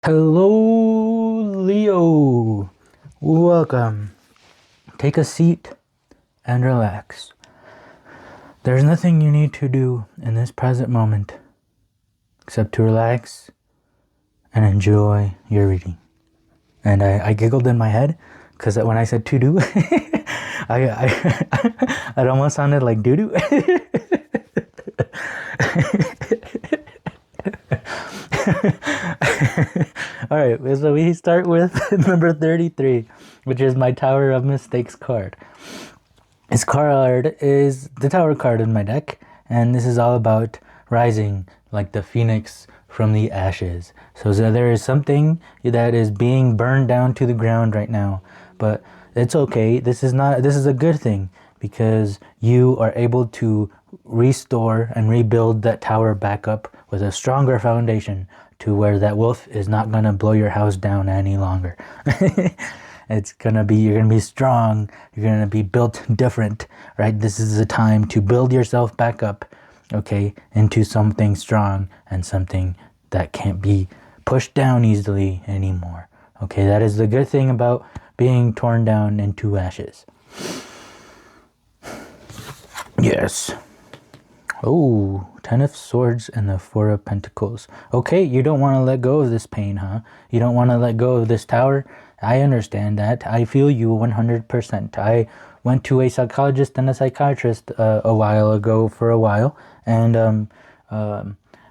Hello, Leo. Welcome. Take a seat and relax. There's nothing you need to do in this present moment except to relax and enjoy your reading. And I giggled in my head because when I said to do, it almost sounded like doo doo. Alright, so we start with number 33, which is my Tower of Mistakes card. This card is the Tower card in my deck, and this is all about rising like the phoenix from the ashes. So there is something that is being burned down to the ground right now, but it's okay. This is a good thing because you are able to restore and rebuild that tower back up with a stronger foundation to where that wolf is not going to blow your house down any longer. You're going to be strong. You're going to be built different, right? This is the time to build yourself back up, okay, into something strong and something that can't be pushed down easily anymore. Okay, that is the good thing about being torn down into ashes. Yes. Oh, 10 of Swords and the 4 of Pentacles. Okay, you don't want to let go of this pain, huh? You don't want to let go of this tower? I understand that. I feel you 100%. I went to a psychologist and a psychiatrist a while ago for a while. And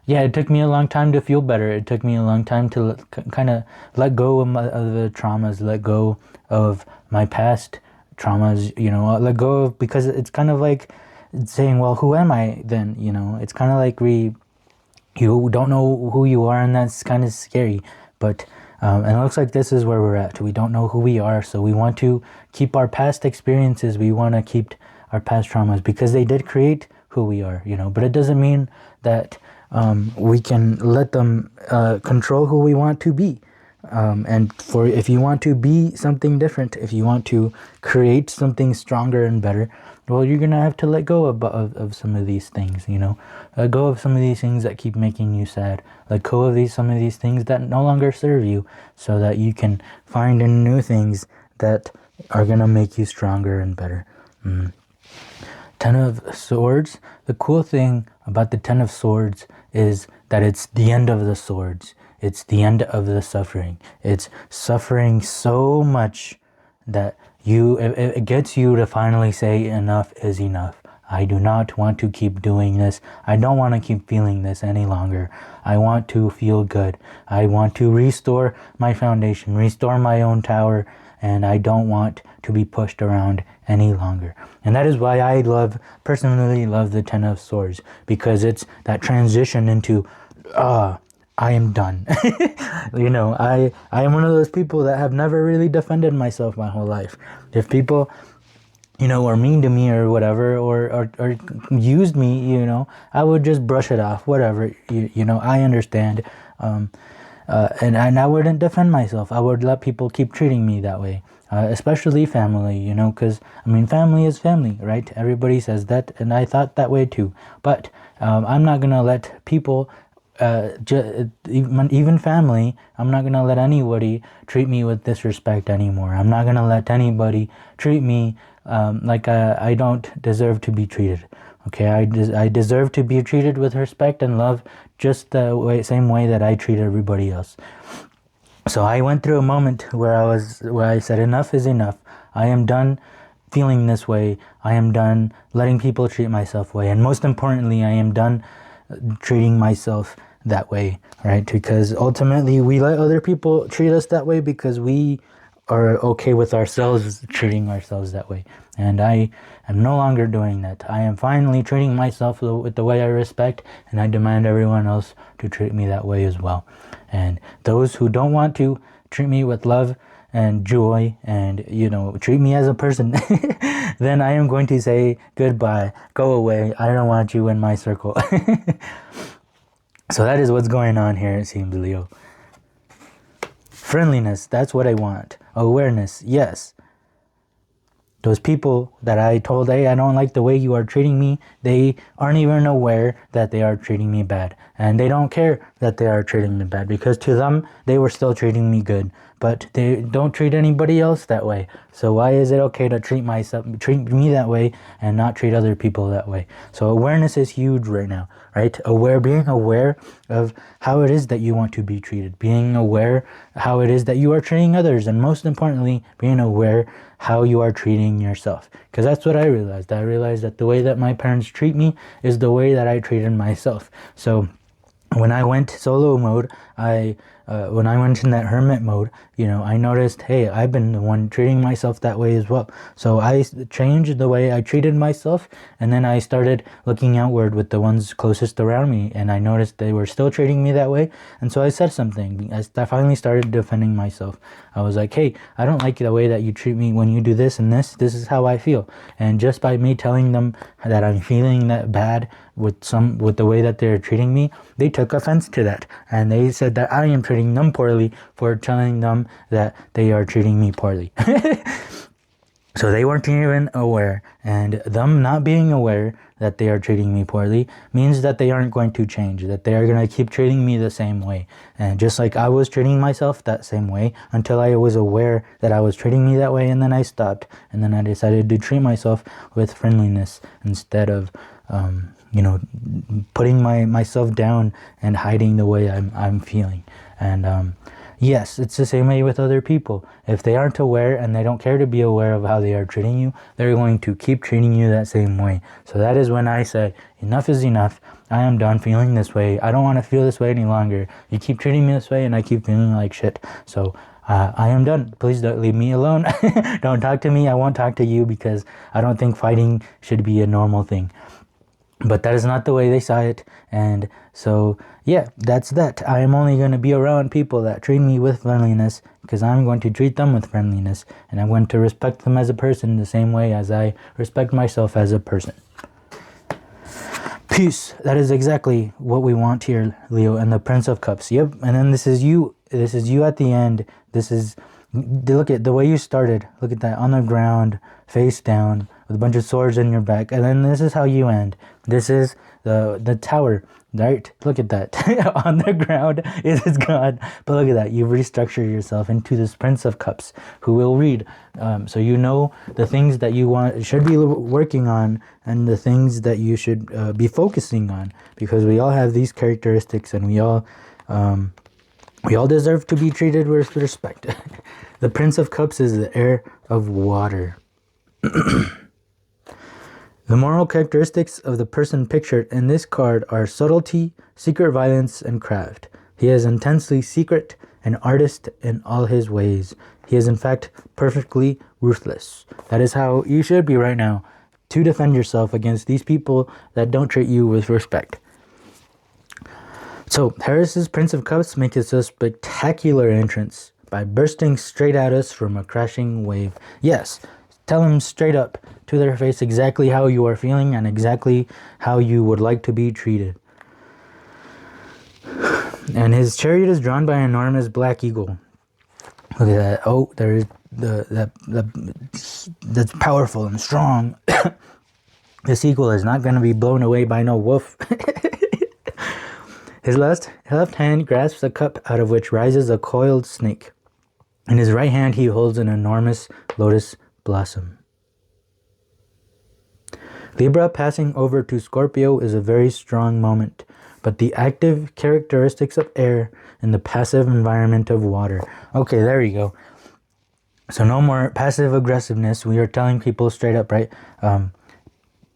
yeah, it took me a long time to feel better. It took me a long time to kind of let go of the traumas, let go of my past traumas, you know, let go of, because it's kind of like saying, well, who am I then? You know, it's kind of like you don't know who you are, and that's kind of scary. But and it looks like this is where we're at. We don't know who we are, so we want to keep our past experiences. We want to keep our past traumas because they did create who we are, you know. But it doesn't mean that we can let them control who we want to be. And if you want to be something different, if you want to create something stronger and better, well, you're going to have to let go of some of these things, you know. Let go of some of these things that keep making you sad. Let go of some of these things that no longer serve you, so that you can find new things that are going to make you stronger and better. 10 of Swords. The cool thing about the 10 of Swords is that it's the end of the swords. It's the end of the suffering. It's suffering so much that it gets you to finally say enough is enough. I do not want to keep doing this. I don't want to keep feeling this any longer. I want to feel good. I want to restore my foundation, restore my own tower, and I don't want to be pushed around any longer. And that is why I personally love the 10 of Swords, because it's that transition into, I am done. You know, I am one of those people that have never really defended myself my whole life. If people, you know, were mean to me or whatever, or used me, you know, I would just brush it off, whatever, you know, I understand. And I wouldn't defend myself. I would let people keep treating me that way, especially family, you know, because, I mean, family is family, right? Everybody says that, and I thought that way too. But I'm not going to let people, even family, I'm not going to let anybody treat me with disrespect anymore. I'm not going to let anybody treat me like I don't deserve to be treated. Okay, I deserve to be treated with respect and love, just the same way that I treat everybody else. So I went through a moment where I said enough is enough. I am done feeling this way. I am done letting people treat myself way, and most importantly, I am done treating myself that way, right? Because ultimately we let other people treat us that way because we are okay with ourselves treating ourselves that way. And I am no longer doing that. I am finally treating myself with the way I respect, and I demand everyone else to treat me that way as well. And those who don't want to treat me with love and joy and, you know, treat me as a person, then I am going to say goodbye, go away, I don't want you in my circle. So that is what's going on here, it seems, Leo. Friendliness, that's what I want. Awareness, yes. Those people that I told, hey, I don't like the way you are treating me, they aren't even aware that they are treating me bad. And they don't care that they are treating me bad, because to them, they were still treating me good. But they don't treat anybody else that way. So why is it okay to treat me that way and not treat other people that way? So awareness is huge right now, right? Being aware of how it is that you want to be treated, being aware how it is that you are treating others, and most importantly, being aware how you are treating yourself. Because that's what I realized. I realized that the way that my parents treat me is the way that I treated myself. So when I went solo mode, when I went in that hermit mode, I noticed, hey, I've been the one treating myself that way as well. So I changed the way I treated myself, and then I started looking outward with the ones closest around me, and I noticed they were still treating me that way. And so I said something. I finally started defending myself. I was like, hey, I don't like the way that you treat me when you do this and this. This is how I feel. And just by me telling them that I'm feeling that bad with the way that they're treating me, they took offense to that, and they said that I am treating them poorly for telling them that they are treating me poorly. So they weren't even aware, and them not being aware that they are treating me poorly means that they aren't going to change, that they are going to keep treating me the same way. And just like I was treating myself that same way until I was aware that I was treating me that way, and then I stopped, and then I decided to treat myself with friendliness instead of putting myself down and hiding the way I'm feeling. And yes, it's the same way with other people. If they aren't aware and they don't care to be aware of how they are treating you, they're going to keep treating you that same way. So that is when I said, enough is enough. I am done feeling this way. I don't want to feel this way any longer. You keep treating me this way and I keep feeling like shit. So I am done. Please don't leave me alone. Don't talk to me. I won't talk to you, because I don't think fighting should be a normal thing. But that is not the way they saw it. And so, yeah, that's that. I am only going to be around people that treat me with friendliness, because I'm going to treat them with friendliness. And I'm going to respect them as a person the same way as I respect myself as a person. Peace. That is exactly what we want here, Leo. And the Prince of Cups. Yep. And then this is you. This is you at the end. Look at the way you started. Look at that, on the ground, face down, with a bunch of swords in your back. And then this is how you end. This is the tower, right? Look at that. On the ground, it is God. But look at that. You've restructured yourself into this Prince of Cups who will read. So you know the things that you should be working on, and the things that you should be focusing on. Because we all have these characteristics, and we all deserve to be treated with respect. The Prince of Cups is the heir of water. The moral characteristics of the person pictured in this card are subtlety, secret violence, and craft. He is intensely secret, an artist in all his ways. He is in fact perfectly ruthless. That is how you should be right now, to defend yourself against these people that don't treat you with respect. So Harris's Prince of Cups makes a spectacular entrance by bursting straight at us from a crashing wave. Yes, tell him straight up to their face exactly how you are feeling and exactly how you would like to be treated. And his chariot is drawn by an enormous black eagle. Look at that. Oh, there is that's powerful and strong. This eagle is not going to be blown away by no wolf. His left hand grasps a cup out of which rises a coiled snake. In his right hand he holds an enormous lotus blossom. Libra passing over to Scorpio is a very strong moment, but the active characteristics of air and the passive environment of water. Okay, there you go. So no more passive aggressiveness. We are telling people straight up, right?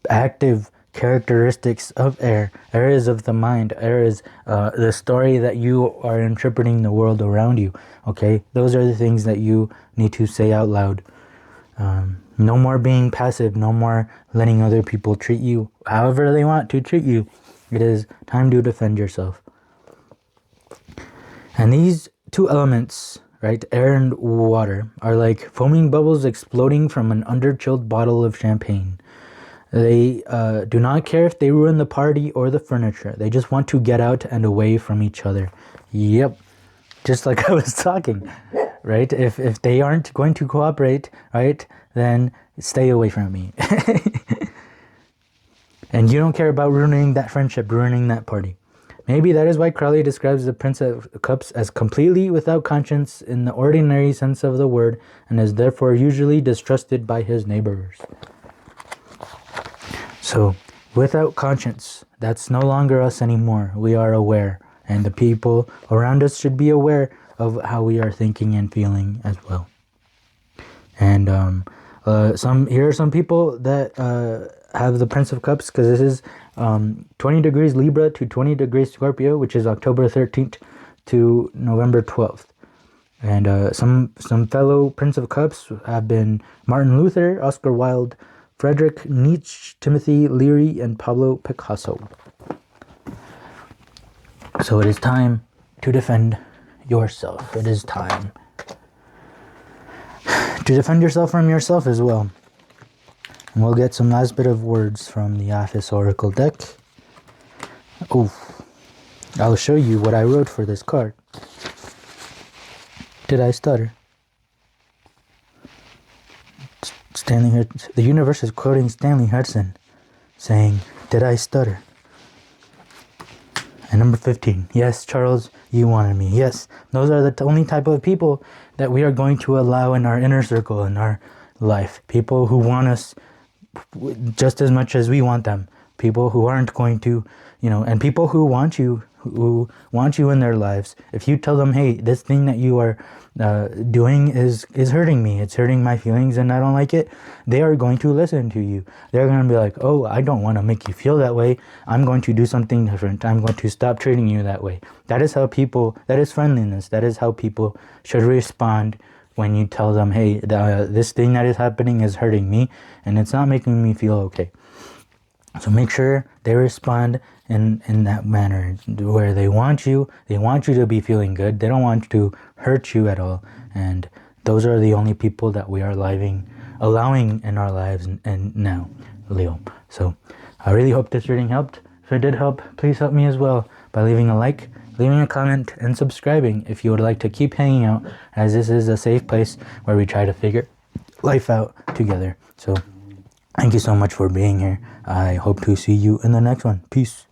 Active characteristics of air. Air is of the mind. Air is the story that you are interpreting the world around you. Okay, those are the things that you need to say out loud. No more being passive. No more letting other people treat you however they want to treat you. It is time to defend yourself. And these two elements, right, air and water, are like foaming bubbles exploding from an under-chilled bottle of champagne. They do not care if they ruin the party or the furniture. They just want to get out and away from each other. Yep. Just like I was talking. right? If they aren't going to cooperate, right, then stay away from me. And you don't care about ruining that friendship, ruining that party. Maybe that is why Crowley describes the Prince of Cups as completely without conscience in the ordinary sense of the word, and is therefore usually distrusted by his neighbors. So, without conscience, that's no longer us anymore. We are aware, and the people around us should be aware of how we are thinking and feeling as well. And here are some people that have the Prince of Cups, because this is 20 degrees Libra to 20 degrees Scorpio, which is October 13th to November 12th. And some fellow Prince of Cups have been Martin Luther, Oscar Wilde, Friedrich Nietzsche, Timothy Leary, and Pablo Picasso. So it is time to defend yourself. It is time to defend yourself from yourself as well. And we'll get some last bit of words from the Office Oracle deck. Oh, I'll show you what I wrote for this card. Did I stutter? The universe is quoting Stanley Hudson, saying, "Did I stutter?" And number 15. Yes, Charles, you wanted me. Yes, those are the only type of people that we are going to allow in our inner circle, in our life. People who want us just as much as we want them. People who aren't going to, and people who want you in their lives. If you tell them, hey, this thing that you are doing is hurting me, it's hurting my feelings and I don't like it, they are going to listen to you. They're going to be like, oh, I don't want to make you feel that way. I'm going to do something different. I'm going to stop treating you that way. That is friendliness. That is how people should respond when you tell them, hey, this thing that is happening is hurting me and it's not making me feel okay. So make sure they respond in that manner where they want you to be feeling good. They don't want to hurt you at all. And those are the only people that we are allowing in our lives and now, Leo. So I really hope this reading helped. If it did help, please help me as well by leaving a like, leaving a comment, and subscribing if you would like to keep hanging out, as this is a safe place where we try to figure life out together. So thank you so much for being here. I hope to see you in the next one. Peace.